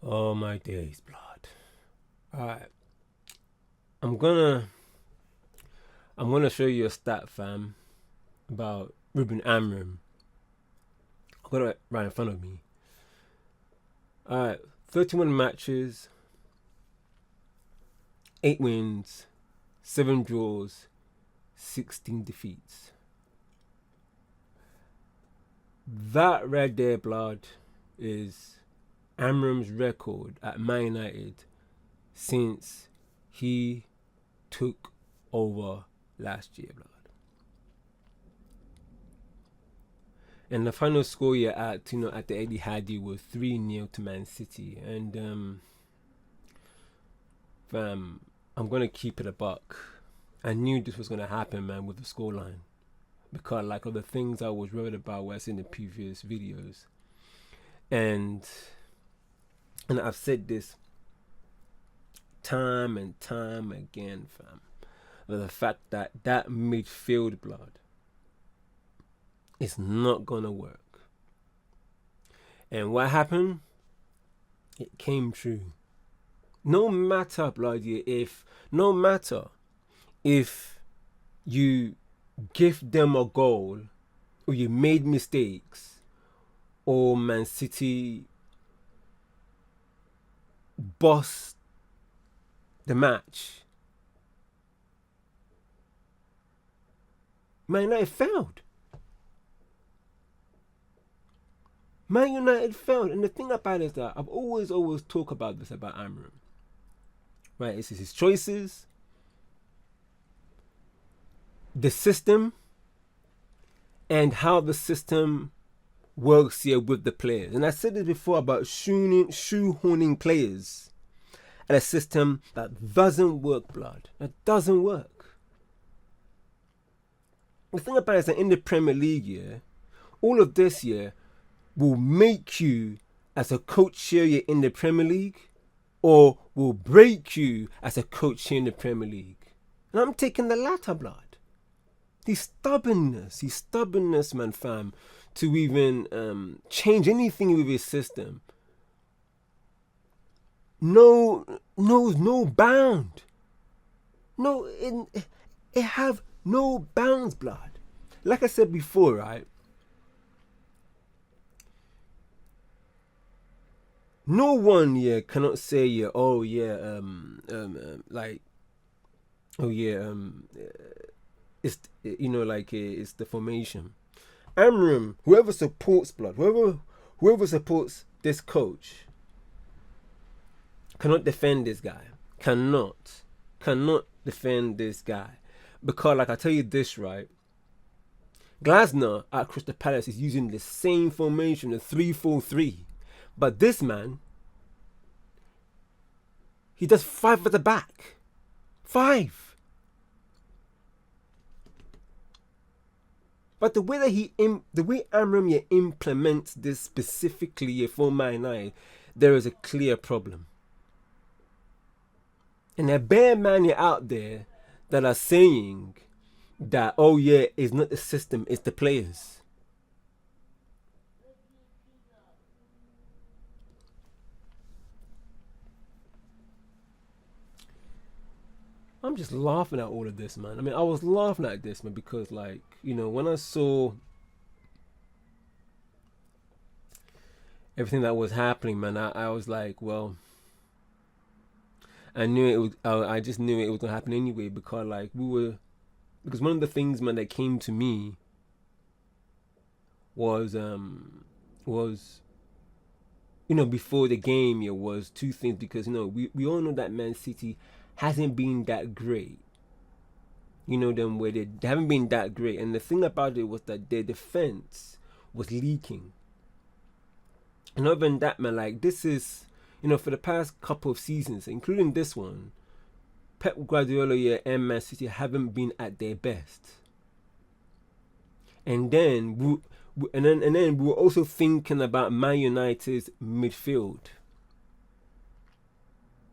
Oh my days, blood. Alright. I'm gonna show you a stat, fam, about Ruben Amorim. I've got it right in front of me. Alright, 31 matches, 8 wins, 7 draws, 16 defeats. That right there, blood, is Amorim's record at Man United since he took over last year, blood. And the final score at the Etihad was 3-0 to Man City. And fam, I'm gonna keep it a buck. I knew this was gonna happen, man, with the scoreline, because like of the things I was worried about was in the previous videos, and I've said this time and time again, fam, the fact that midfield, blood, is not gonna work. And what happened? It came true. No matter, blood, no matter if you give them a goal, or you made mistakes, or Man City bossed the match, Man United failed. Man United failed. And the thing about it is that I've always talked about this about Amorim. Right? It's his choices, the system, and how the system works here with the players. And I said this before about shoehorning players at a system that doesn't work, blood. That doesn't work. The thing about it is that in the Premier League, all of this will make you as a coach here in the Premier League, or will break you as a coach here in the Premier League. And I'm taking the latter, blood. His stubbornness, man, fam, to even change anything with his system. Knows no bound. No, it have no bounds, blood. Like I said before, right? No one cannot say it's it's the formation. Amorim, whoever supports, blood, whoever supports this coach cannot defend this guy. Cannot defend this guy. Because like I tell you this, right? Glasner at Crystal Palace is using the same formation, the 3-4-3. But this man, he does 5 at the back. 5. But the way Amorim implements this specifically for Man United, there is a clear problem. And there are bare man out there that are saying that, it's not the system, it's the players. I'm just laughing at all of this, man. I mean, I was laughing at this, man, because, like, when I saw everything that was happening, man, I was like, well, I knew it was. I just knew it was gonna happen anyway, because, like, because one of the things, man, that came to me was before the game, was 2 things, because we all know that Man City hasn't been that great. Them where they haven't been that great. And the thing about it was that their defense was leaking. And other than that, man, like, this is, for the past couple of seasons, including this one, Pep Guardiola and Man City haven't been at their best. And then we were also thinking about Man United's midfield.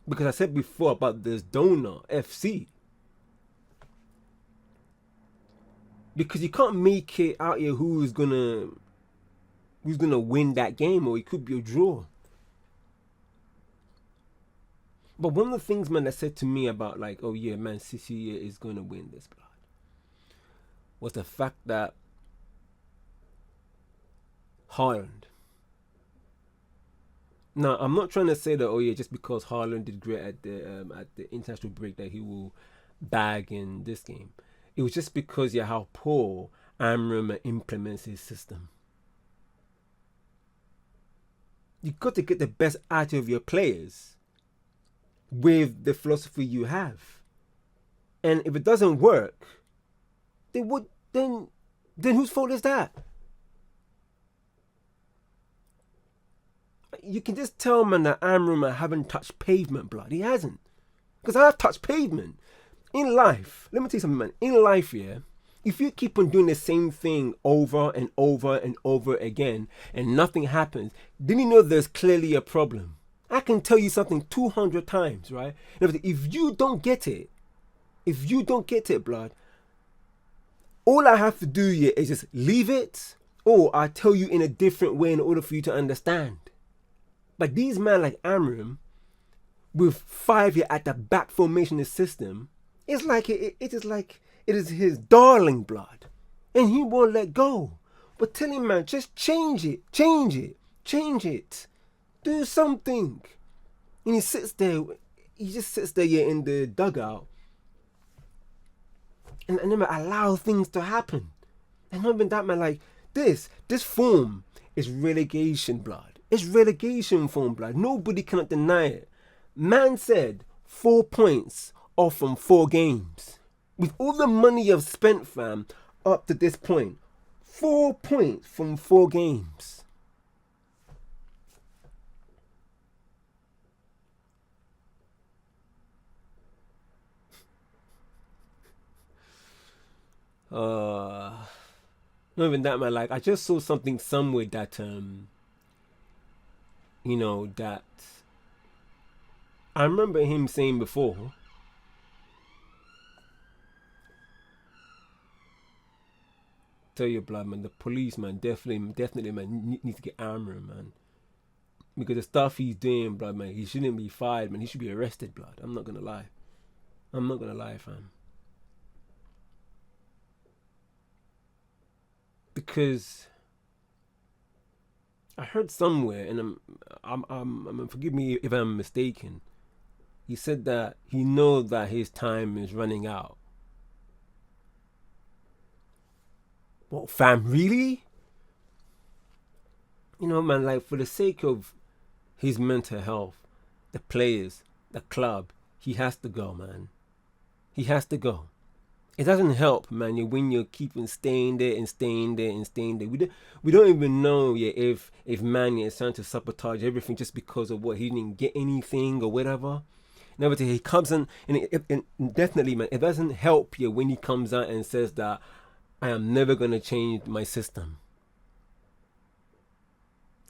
Because I said before about this donor FC. Because you can't make it out here who's gonna win that game, or it could be a draw. But one of the things, man, that said to me about like, oh yeah, Man City is gonna win this, blood, was the fact that Haaland. Now, I'm not trying to say that, oh yeah, just because Haaland did great at the international break that he will bag in this game. It was just because how poor Amorim implements his system. You got to get the best out of your players with the philosophy you have. And if it doesn't work, then whose fault is that? You can just tell, man, that Amorim haven't touched pavement, blood. He hasn't. Because I've touched pavement. In life, let me tell you something, man. In life, if you keep on doing the same thing over and over and over again and nothing happens, then you know there's clearly a problem. I can tell you something 200 times, right? If you don't get it, blood, all I have to do is just leave it, or I tell you in a different way in order for you to understand. But these men like Amorim, with 5 years at the back formation of the system, it's like it is his darling, blood, and he won't let go. But tell him, man, just change it, do something. And he just sits there in the dugout, and never allow things to happen. And not even that, man, like this form is relegation, blood. It's relegation form, blood. Nobody cannot deny it. Man said 4 points off from 4 games. With all the money you've spent, fam, up to this point, 4 points from 4 games. Not even that, man. Like, I just saw something somewhere that that I remember him saying before. Tell your blood, man, the police, man, definitely, man, needs to get Amorim, man. Because the stuff he's doing, blood, man, he shouldn't be fired, man. He should be arrested, blood. I'm not gonna lie, fam. Because I heard somewhere, and I'm forgive me if I'm mistaken. He said that he knows that his time is running out. Well, fam, really? Man, like, for the sake of his mental health, the players, the club, he has to go, man. He has to go. It doesn't help, man, when you're keeping staying there. We don't even know if man is trying to sabotage everything just because of what he didn't get anything or whatever. Never he comes in, and definitely, man, it doesn't help you when he comes out and says that I am never gonna change my system.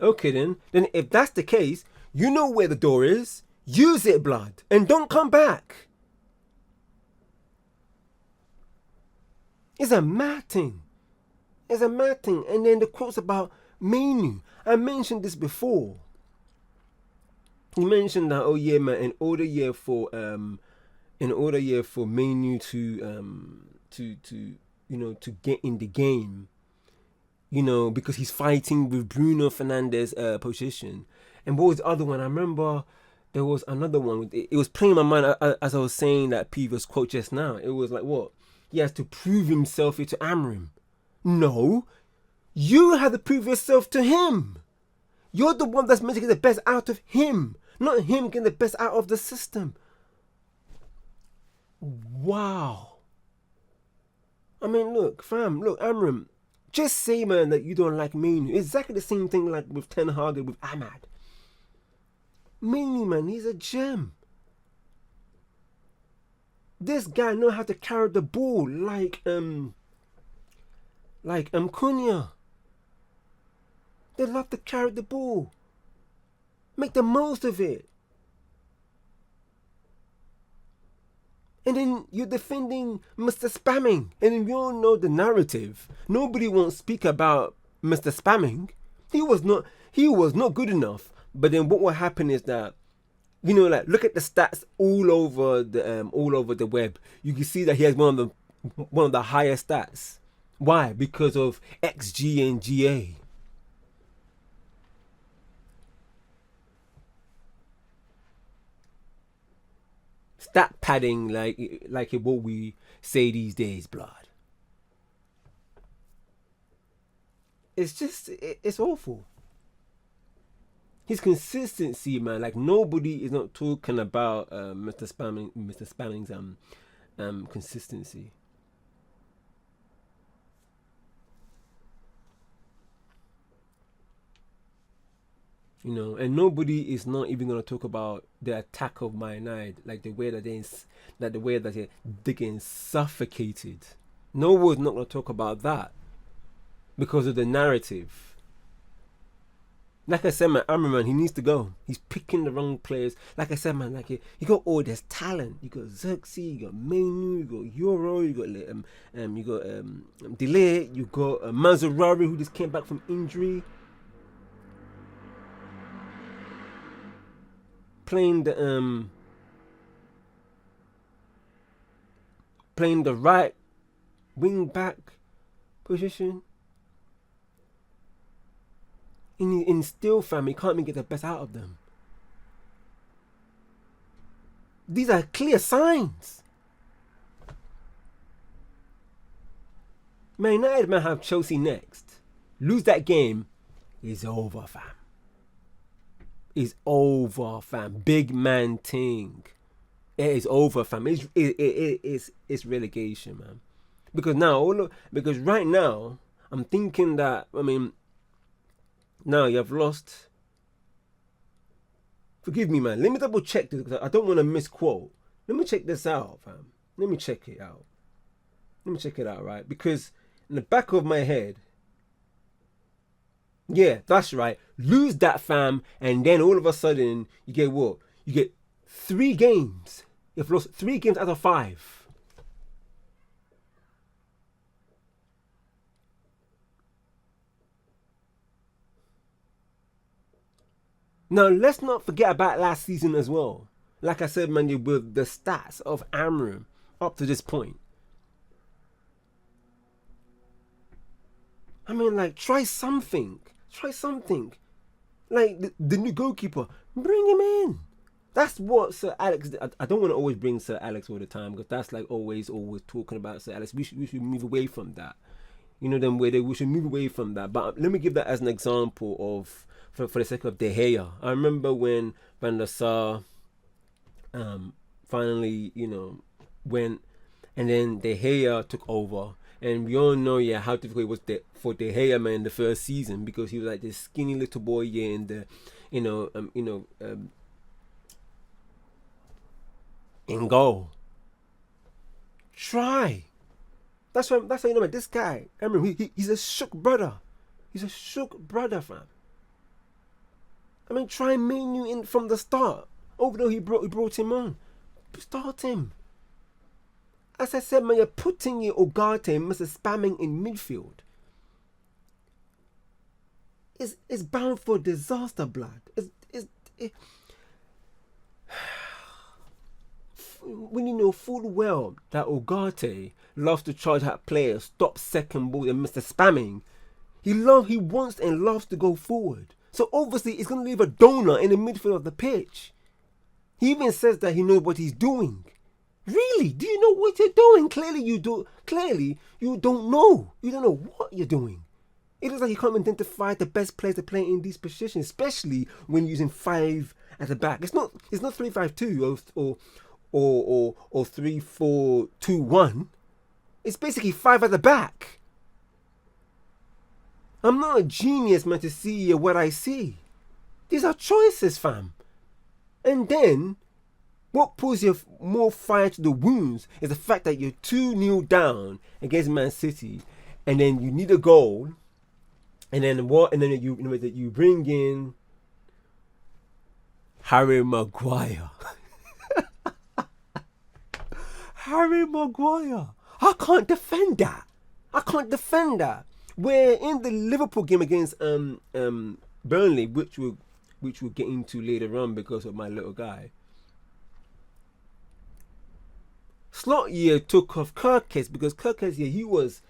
Okay, then if that's the case, you know where the door is. Use it, blood, and don't come back. It's a mad thing. And then the quotes about Menu. I mentioned this before. He mentioned that, oh yeah, man, in order for Menu to get in the game, because he's fighting with Bruno Fernandes' position. And what was the other one? I remember there was another one. It was playing in my mind as I was saying that previous quote just now. It was like, what? He has to prove himself to Amorim. No, you have to prove yourself to him. You're the one that's meant to get the best out of him, not him getting the best out of the system. Wow. I mean, look, Amorim, just say, man, that you don't like Menu. Exactly the same thing like with Ten Hag and with Ahmad. Menu, man, he's a gem. This guy knows how to carry the ball like Cunha. They love to carry the ball. Make the most of it. And then you're defending Mr. Spamming. And we all know the narrative. Nobody won't speak about Mr. Spamming. He was not good enough. But then what will happen is that You know, like look at the stats all over the web. You can see that he has one of the highest stats. Why? Because of XG and GA. Stat padding, like what we say these days, blood. It's awful. His consistency, man. Like nobody is not talking about Mr. Spamming's consistency. You know, and nobody is not even gonna talk about the attack of Man United, like the way that they're getting suffocated. No one's not gonna talk about that because of the narrative. Like I said, man, Amraman, he needs to go. He's picking the wrong players. Like I said, man, like you got all this talent. You got Xerxes, you got Menu, you got Euro, you got Delay, you got Mazarari, who just came back from injury. Playing the right wing back position. In still, fam, he can't even get the best out of them. These are clear signs. Man United might have Chelsea next. Lose that game, it's over, fam. It's over, fam. Big man thing. It is over, fam. It's relegation, man. Because right now, I'm thinking that, now you have lost. Forgive me, man. Let me double check this because I don't want to misquote. Let me check this out, fam. Let me check it out, right? Because in the back of my head, yeah, that's right. Lose that, fam, and then all of a sudden you get what? You get 3 games. You've lost 3 games out of 5. Now, let's not forget about last season as well. Like I said, man, with the stats of Amorim up to this point. Try something. Like the new goalkeeper, bring him in. That's what Sir Alex did. I don't want to always bring Sir Alex all the time because that's like always talking about Sir Alex. We should move away from that. You know, we should move away from that. But let me give that as an example of, for the sake of De Gea. I remember when Van der Sar finally, went, and then De Gea took over. And we all know, how difficult it was for De Gea, man, in the first season because he was like this skinny little boy, in the, in goal. Try. That's how you know, man. This guy, he's a shook brother. He's a shook brother, fam. Try Menu in from the start. Although he brought him on. Start him. As I said, man, you're putting your Ugarte and Mr. Spamming in midfield. It's bound for disaster, blood. When you know full well that Ugarte loves to charge at players, stop second ball, and Mr. Spamming, he wants and loves to go forward. So obviously, it's going to leave a donut in the midfield of the pitch. He even says that he knows what he's doing. Really? Do you know what you're doing? Clearly you do. Clearly you don't know. You don't know what you're doing. It looks like you can't identify the best players to play in these positions, especially when using 5 at the back. It's not 3-5-2 or 3-4-2-1. It's basically 5 at the back. I'm not a genius, man, to see what I see. These are choices, fam. And then, what pulls you more fire to the wounds is the fact that you're 2-0 down against Man City, and then you need a goal, and then what? And then you bring in Harry Maguire. Harry Maguire. I can't defend that. Where in the Liverpool game against Burnley, which which we'll get into later on because of my little guy. Slot took off Kirkes because Kirkes he was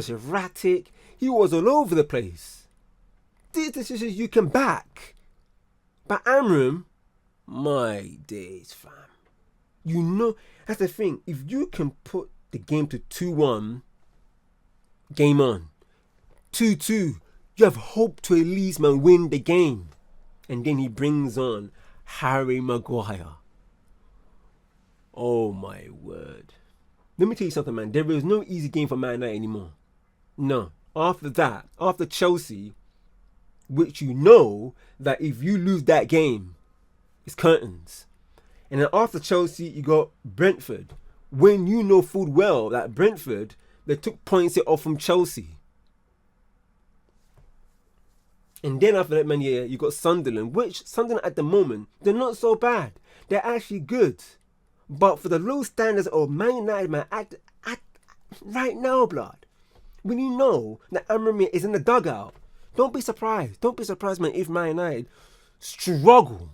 erratic. He was all over the place. These decisions you can back. But Amorim, my days, fam. You know, that's the thing. If you can put the game to 2-1, game on. 2-2, you have hope to at least, man, win the game. And then he brings on Harry Maguire. Oh my word. Let me tell you something, man. There is no easy game for Man United anymore. No. After that, after Chelsea, which you know that if you lose that game, it's curtains. And then after Chelsea, you got Brentford. When you know full well that Brentford, they took points off from Chelsea. And then after that, man, you got Sunderland, which Sunderland at the moment, they're not so bad. They're actually good. But for the low standards of Man United, man, at right now, blood, when you know that Amorim is in the dugout, don't be surprised. Don't be surprised, man, if Man United struggle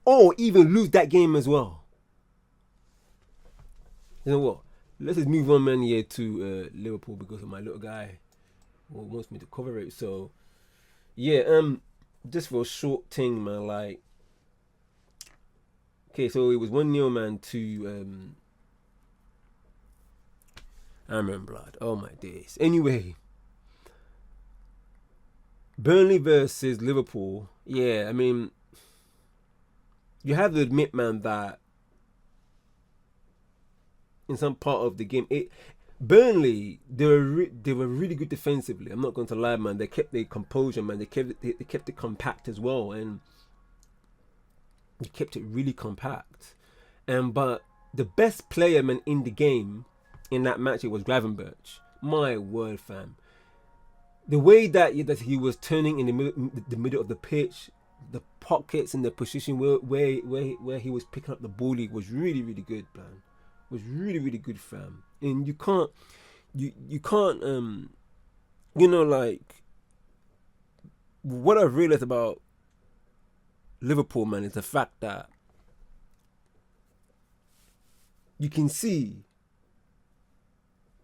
or even lose that game as well. You know what? Let's just move on, man, to Liverpool because of my little guy who wants me to cover it. So, yeah, just for a short thing, man, like, okay, so it was 1-0, man, to Amorim, blood. Oh my days. Anyway, Burnley versus Liverpool. Yeah, I mean, you have to admit, man, that in some part of the game, Burnley, they were really good defensively. I'm not going to lie, man. They kept their composure, man. They kept it compact as well, and they kept it really compact. But the best player, man, in the game in that match, it was Gravenberch. My word, fam. The way that he was turning in the middle of the pitch, the pockets and the position where he was picking up the ball, it was really, really good, man. It was really, really good, fam. And you can't, like, what I've realized about Liverpool, man, is the fact that you can see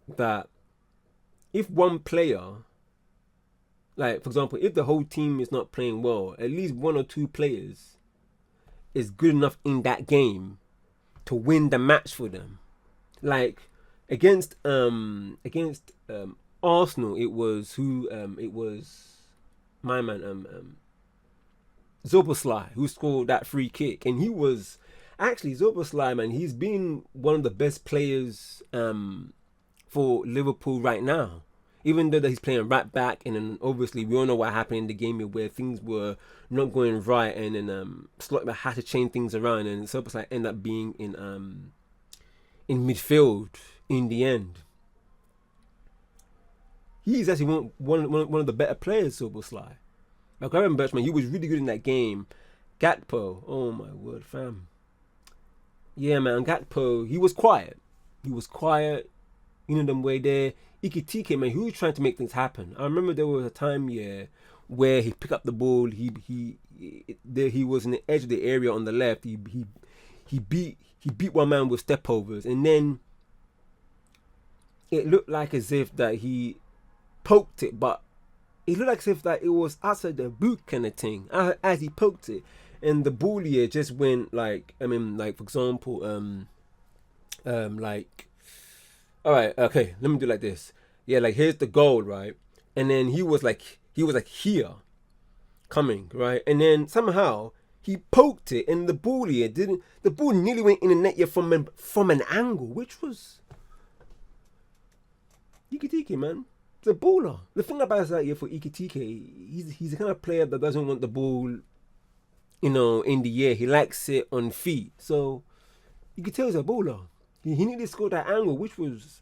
that if one player, like, for example, if the whole team is not playing well, at least one or two players is good enough in that game to win the match for them. Like against Arsenal, it was my man Zoboslai who scored that free kick, and he was actually Zoboslai, man. He's been one of the best players for Liverpool right now. Even though that he's playing right back, and then obviously we all know what happened in the game where things were not going right, and then Slotman had to change things around, and Zoboslai ended up being in midfield in the end. He's actually one of the better players, Zoboslai. Like Gravenberch, man, he was really good in that game. Gakpo, oh my word, fam. Yeah, man, Gakpo, he was quiet. You know them way there. Ekitike, man, he was trying to make things happen. I remember there was a time, where he picked up the ball. He was in the edge of the area on the left. He beat one man with stepovers, and then it looked like as if that he poked it, but it looked like as if that it was outside the boot kind of thing as he poked it, and the ball just went like, I mean, like, for example, like, all right, okay, let me do it like this. Yeah, like, here's the goal, right? And then he was like here, coming, right? And then somehow he poked it, and the ball nearly went in the net from an angle, which was Ekitike, man. The baller. The thing about that, for Ekitike, he's the kind of player that doesn't want the ball, in the air. He likes it on feet. So you could tell he's a baller. He nearly scored that angle, which was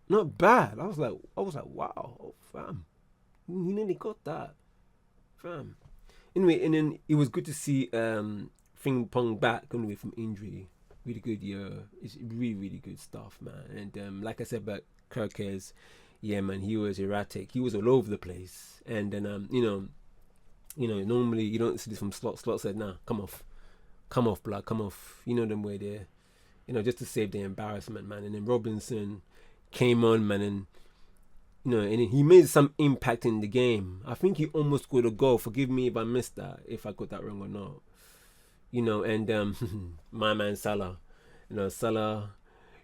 not bad. I was like, wow, oh, fam. He nearly got that, fam. Anyway, and then it was good to see Fring Pong back anyway from injury. Really good year. It's really, really good stuff, man. And like I said about Kirkes, yeah, man, he was erratic. He was all over the place. And then, You know, normally you don't see this from Slot. Slot said, "Nah, come off, blood, come off." You know them way there. You know, just to save the embarrassment, man. And then Robinson came on, man, and and he made some impact in the game. I think he almost scored a goal. Forgive me if I missed that, if I got that wrong or not. And my man Salah, Salah,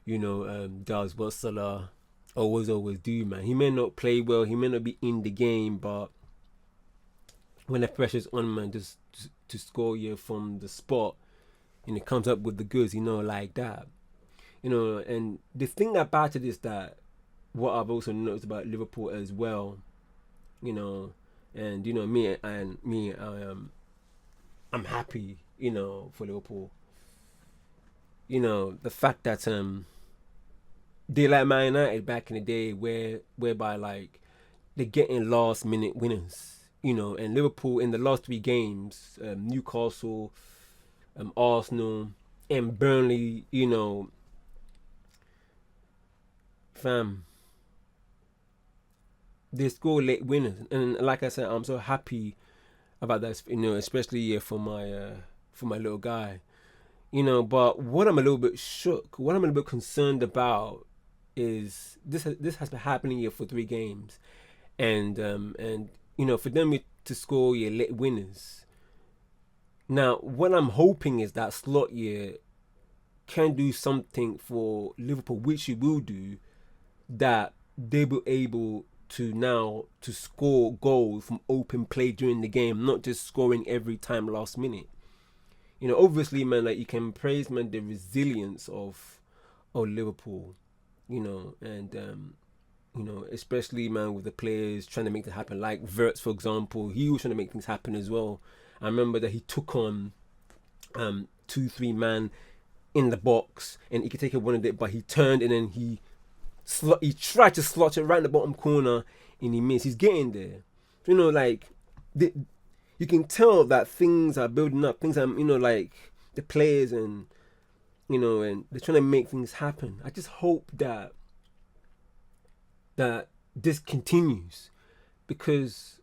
does what Salah always do, man. He may not play well, he may not be in the game, but when the pressure's on, man, just to score you from the spot, and it comes up with the goods, like that. And the thing about it is that what I've also noticed about Liverpool as well, and I'm happy, for Liverpool. The fact that they like Man United back in the day, whereby like they're getting last minute winners, and Liverpool in the last 3 games, Newcastle, Arsenal, and Burnley, fam, they score late winners, and like I said, I'm so happy about that, especially for my little guy, But what I'm a little bit shook, what I'm a little bit concerned about is this has been happening here for 3 games, and for them to score your late winners. Now, what I'm hoping is that Slot here can do something for Liverpool, which he will do, that they will able to now to score goals from open play during the game, not just scoring every time last minute. Obviously, man, like you can praise, man, the resilience of Liverpool, and especially, man, with the players trying to make that happen. Like Wirtz, for example, he was trying to make things happen as well. I remember that he took on 2-3 man in the box, and he could take it one of it, but he turned and then he tried to slot it right in the bottom corner, and he missed. He's getting there. You can tell that things are building up. Things are, like the players and they're trying to make things happen. I just hope that this continues, because,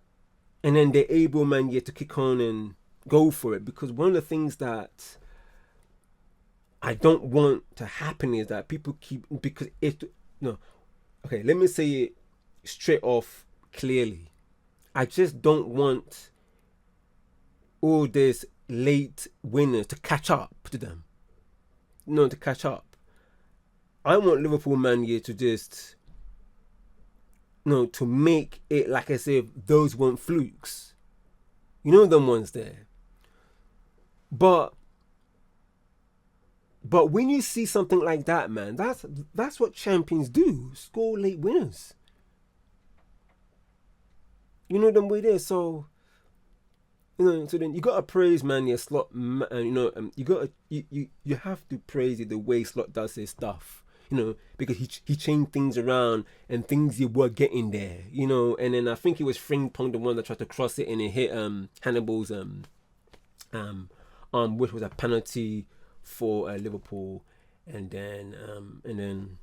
and then they're able, man, to kick on and go for it. Because one of the things that I don't want to happen is that people keep, because okay, let me say it straight off clearly. I just don't want all these late winners to catch up to them. To catch up. I want Liverpool, man, to just, to make it, like I said, those weren't flukes. Them ones there. But when you see something like that, man, that's what champions do. Score late winners. Them way there. So, so then you gotta praise, man, your Slot, you have to praise it the way Slot does his stuff. Because he changed things around and things were getting there. And then I think it was Frimpong, the one that tried to cross it and it hit Hannibal's which was a penalty for Liverpool, and then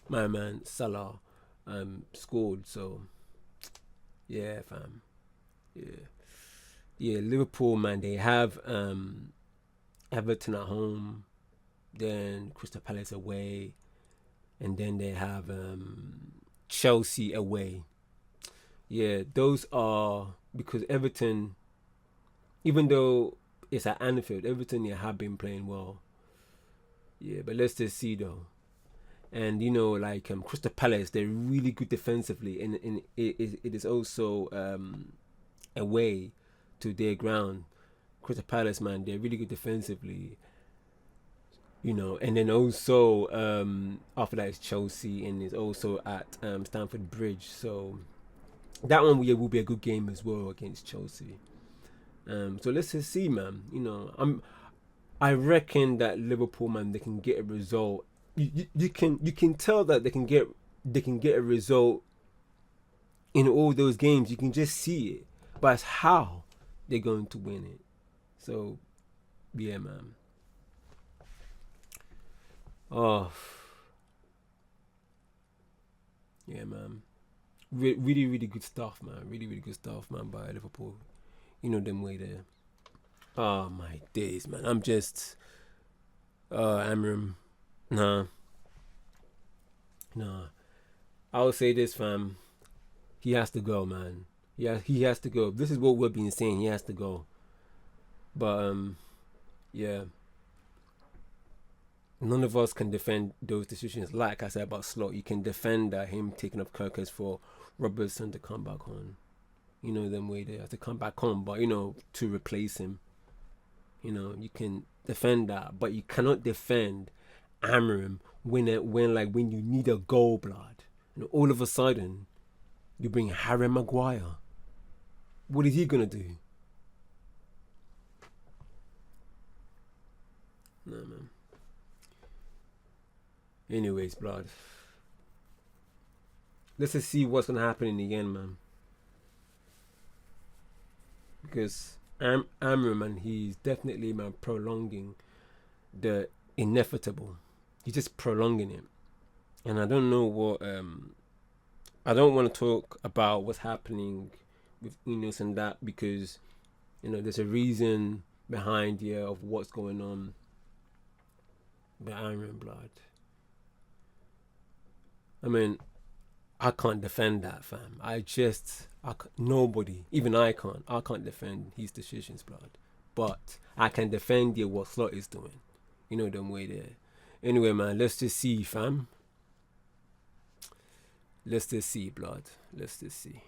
my man Salah scored. So yeah, fam, yeah, Liverpool, man, they have Everton at home, then Crystal Palace away, and then they have Chelsea away. Yeah, those are, because Everton, even though it's at Anfield, Everton have been playing well. Yeah, but let's just see though. And Crystal Palace, they're really good defensively, and it is also away to their ground. Crystal Palace, man, they're really good defensively. And then also after that is Chelsea, and it's also at Stamford Bridge. So that one will be a good game as well against Chelsea. So let's just see, man. I reckon that Liverpool, man, they can get a result. You can tell that they can get a result in all those games. You can just see it, but it's how they're going to win it. So yeah, man. Oh yeah, man. Really, really good stuff, man. Really, really good stuff, man, by Liverpool. You know them way there. Oh my days, man. I'm just Amram. Nah. I would say this, fam. He has to go, man. Yeah, he has to go. This is what we've been saying. He has to go. But yeah. None of us can defend those decisions. Like I said about Slot, you can defend him taking up Kirkers for Robertson to come back on. You know them way there to come back on, but to replace him. You can defend that, but you cannot defend Amorim when you need a goal, blood. All of a sudden you bring Harry Maguire. What is he gonna do? No, man. Anyways, blood. Let's just see what's gonna happen in the end, man. Because Amram, man, he's definitely, man, prolonging the inevitable. He's just prolonging it, and I don't know what. I don't want to talk about what's happening with Enos and that, because there's a reason behind here of what's going on. But Amram, blood. I mean, I can't defend that, fam. Nobody, even I can't defend his decisions, blood. But I can defend what Slot is doing. Them way there. Anyway, man, let's just see, fam. Let's just see, blood. Let's just see.